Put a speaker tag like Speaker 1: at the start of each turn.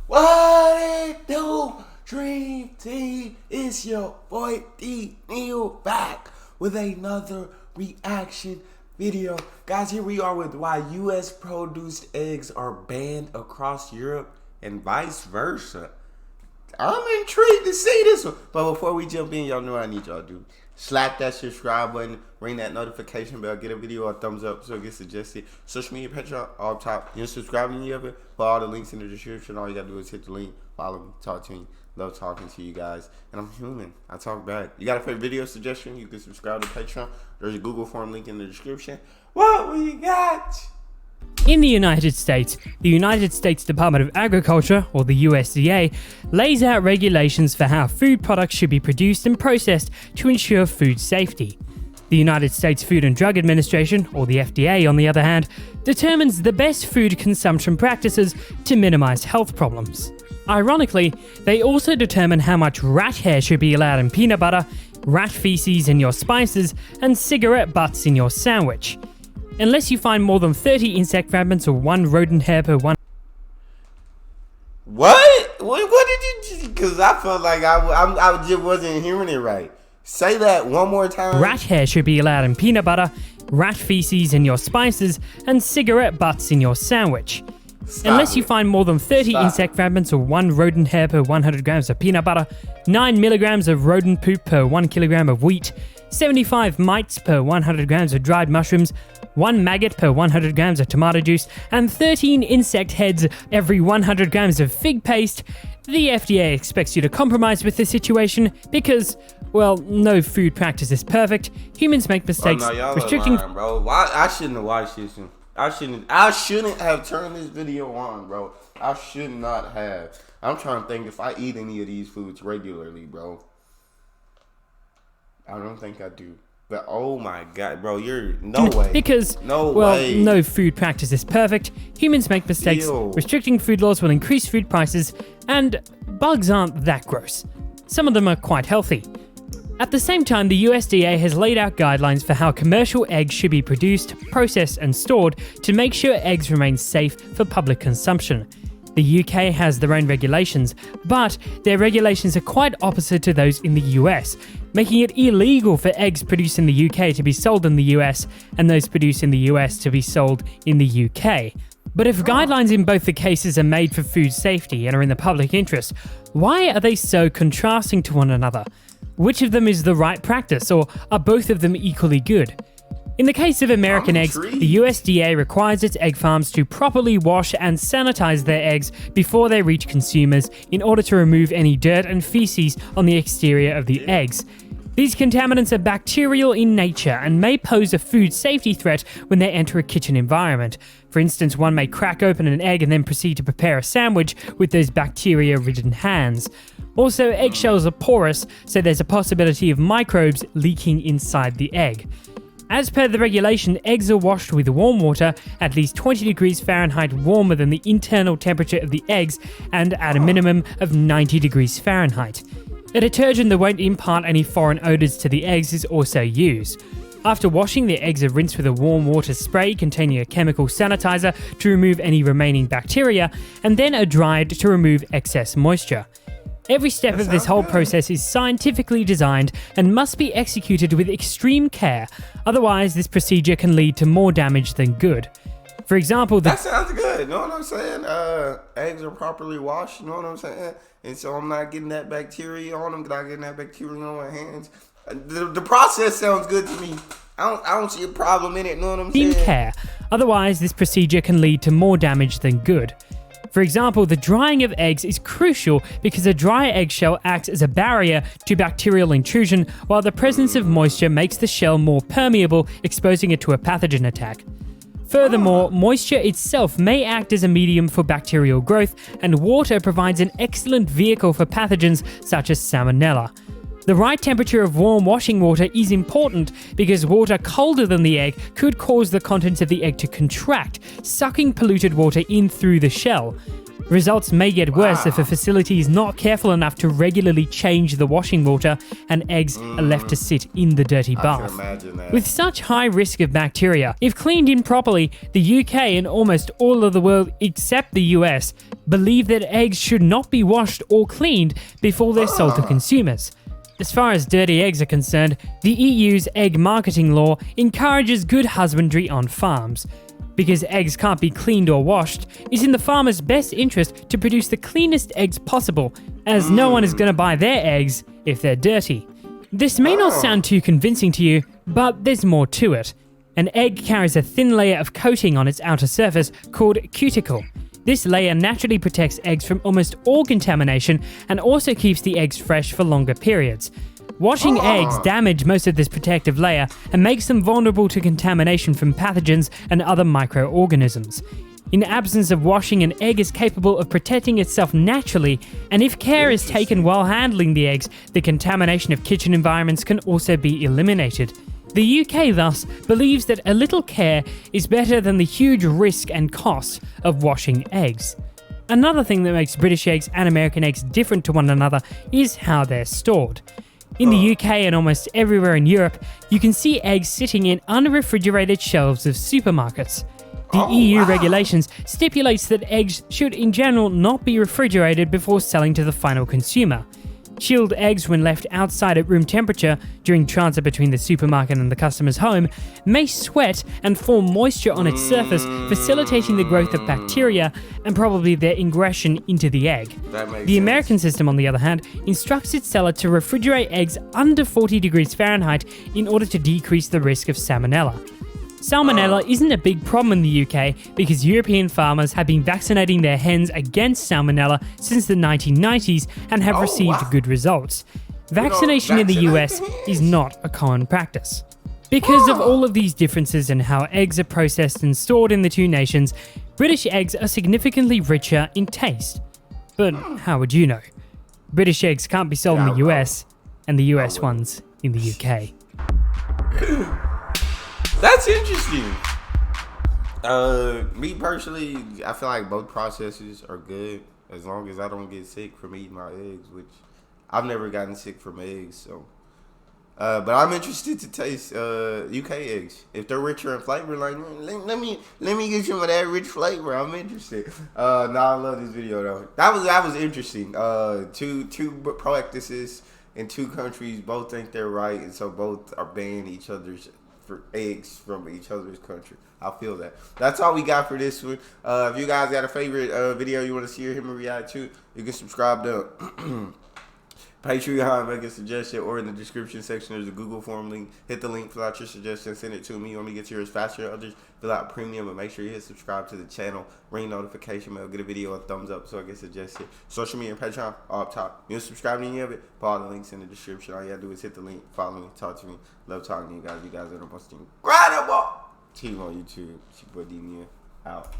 Speaker 1: What it do, Dream Team? It's your boy D Neal back with another reaction video. Guys, here we are with why US produced eggs are banned across Europe and vice versa. I'm intrigued to see this one. But before we jump in, y'all know what I need y'all to do. Slap that subscribe button, ring that notification bell, get a video a thumbs up so it gets suggested. Social media, Patreon, all top. You subscribe to any of it, put all the links in the description. All you gotta do is hit the link, follow me, talk to me. Love talking to you guys. And I'm human. I talk back. You got a favorite video suggestion? You can subscribe to Patreon. There's a Google form link in the description. What we got?
Speaker 2: In the United States Department of Agriculture, or the USDA, lays out regulations for how food products should be produced and processed to ensure food safety. The United States Food and Drug Administration, or the FDA on the other hand, determines the best food consumption practices to minimize health problems. Ironically, they also determine how much rat hair should be allowed in peanut butter, rat feces in your spices, and cigarette butts in your sandwich. Unless you find more than 30 insect fragments or one rodent hair per one.
Speaker 1: What did you? Because I felt like I just wasn't hearing it right. Say that one more time.
Speaker 2: Rat hair should be allowed in peanut butter, rat feces in your spices, and cigarette butts in your sandwich. Unless you find more than 30 insect fragments or one rodent hair per 100 grams of peanut butter, 9 milligrams of rodent poop per 1 kilogram of wheat, 75 mites per 100 grams of dried mushrooms, 1 maggot per 100 grams of tomato juice, and 13 insect heads every 100 grams of fig paste, the FDA expects you to compromise with the situation because, well, no food practice is perfect. Humans make mistakes. Restricting.
Speaker 1: Lying, bro. Why? I shouldn't have watched this one. I shouldn't have turned this video on, bro. I should not have. I'm trying to think if I eat any of these foods regularly, bro. I don't think I do. But oh my god, bro, you're no way.
Speaker 2: Because,
Speaker 1: no
Speaker 2: well,
Speaker 1: way.
Speaker 2: No food practice is perfect. Humans make mistakes.
Speaker 1: Ew.
Speaker 2: Restricting food laws will increase food prices, and bugs aren't that gross. Some of them are quite healthy. At the same time, the USDA has laid out guidelines for how commercial eggs should be produced, processed, and stored to make sure eggs remain safe for public consumption. The UK has their own regulations, but their regulations are quite opposite to those in the US, making it illegal for eggs produced in the UK to be sold in the US and those produced in the US to be sold in the UK. But if guidelines in both the cases are made for food safety and are in the public interest, why are they so contrasting to one another? Which of them is the right practice, or are both of them equally good? In the case of American eggs, the USDA requires its egg farms to properly wash and sanitize their eggs before they reach consumers in order to remove any dirt and feces on the exterior of the eggs. These contaminants are bacterial in nature and may pose a food safety threat when they enter a kitchen environment. For instance, one may crack open an egg and then proceed to prepare a sandwich with those bacteria-ridden hands. Also, eggshells are porous, so there's a possibility of microbes leaking inside the egg. As per the regulation, eggs are washed with warm water at least 20 degrees Fahrenheit warmer than the internal temperature of the eggs and at a minimum of 90 degrees Fahrenheit. A detergent that won't impart any foreign odors to the eggs is also used. After washing, the eggs are rinsed with a warm water spray containing a chemical sanitizer to remove any remaining bacteria, and then are dried to remove excess moisture. Every step of this whole process is scientifically designed and must be executed with extreme care, otherwise this procedure can lead to more damage than good. For example,
Speaker 1: that sounds good, you know what I'm saying? Eggs are properly washed, you know what I'm saying? And so I'm not getting that bacteria on them, not getting that bacteria on my hands. The process sounds good to me. I don't see a problem in it, you know what I'm saying?
Speaker 2: Care. Otherwise, this procedure can lead to more damage than good. For example, the drying of eggs is crucial because a dry eggshell acts as a barrier to bacterial intrusion, while the presence of moisture makes the shell more permeable, exposing it to a pathogen attack. Furthermore, moisture itself may act as a medium for bacterial growth, and water provides an excellent vehicle for pathogens such as salmonella. The right temperature of warm washing water is important because water colder than the egg could cause the contents of the egg to contract, sucking polluted water in through the shell. Results may get worse if a facility is not careful enough to regularly change the washing water and eggs are left to sit in the dirty bath. With such high risk of bacteria, if cleaned improperly, the UK and almost all of the world except the US believe that eggs should not be washed or cleaned before they're sold to consumers. As far as dirty eggs are concerned, the EU's egg marketing law encourages good husbandry on farms. Because eggs can't be cleaned or washed, it's in the farmer's best interest to produce the cleanest eggs possible, as no one is going to buy their eggs if they're dirty. This may not sound too convincing to you, but there's more to it. An egg carries a thin layer of coating on its outer surface called cuticle. This layer naturally protects eggs from almost all contamination and also keeps the eggs fresh for longer periods. Washing eggs damage most of this protective layer and makes them vulnerable to contamination from pathogens and other microorganisms. In absence of washing, an egg is capable of protecting itself naturally, and if care is taken while handling the eggs, the contamination of kitchen environments can also be eliminated. The UK thus believes that a little care is better than the huge risk and cost of washing eggs. Another thing that makes British eggs and American eggs different to one another is how they're stored. In the UK and almost everywhere in Europe, you can see eggs sitting in unrefrigerated shelves of supermarkets. The EU regulations stipulates that eggs should in general not be refrigerated before selling to the final consumer. Chilled eggs, when left outside at room temperature during transit between the supermarket and the customer's home, may sweat and form moisture on its surface, facilitating the growth of bacteria and probably their ingression into the egg. The American system, on the other hand, instructs its seller to refrigerate eggs under 40 degrees Fahrenheit in order to decrease the risk of salmonella. Salmonella isn't a big problem in the UK because European farmers have been vaccinating their hens against salmonella since the 1990s and have received good results. Vaccination in the US is not a common practice. Because of all of these differences in how eggs are processed and stored in the two nations, British eggs are significantly richer in taste. But how would you know? British eggs can't be sold in the US, and the US ones in the UK.
Speaker 1: That's interesting. Me personally, I feel like both processes are good as long as I don't get sick from eating my eggs, which I've never gotten sick from eggs. So, but I'm interested to taste UK eggs if they're richer in flavor. Like, let me get some of that rich flavor. I'm interested. I love this video though. That was interesting. Two practices in two countries, both think they're right, and so both are banning each other's for eggs from each other's country. I feel that. That's all we got for this one. If you guys got a favorite video you want to see him react to, you can subscribe to Patreon, make a suggestion, or in the description section there's a Google form link. Hit the link, fill out your suggestion, send it to me. You want me to get yours faster than others, fill out premium, but make sure you hit subscribe to the channel, ring notification bell, get a video a thumbs up so I get suggested. Social media and Patreon all up top. You don't subscribe to any of it, put all the links in the description. All you gotta do is hit the link, follow me, talk to me. Love talking to you guys. You guys are the most incredible team on YouTube. It's your boy D Neal out.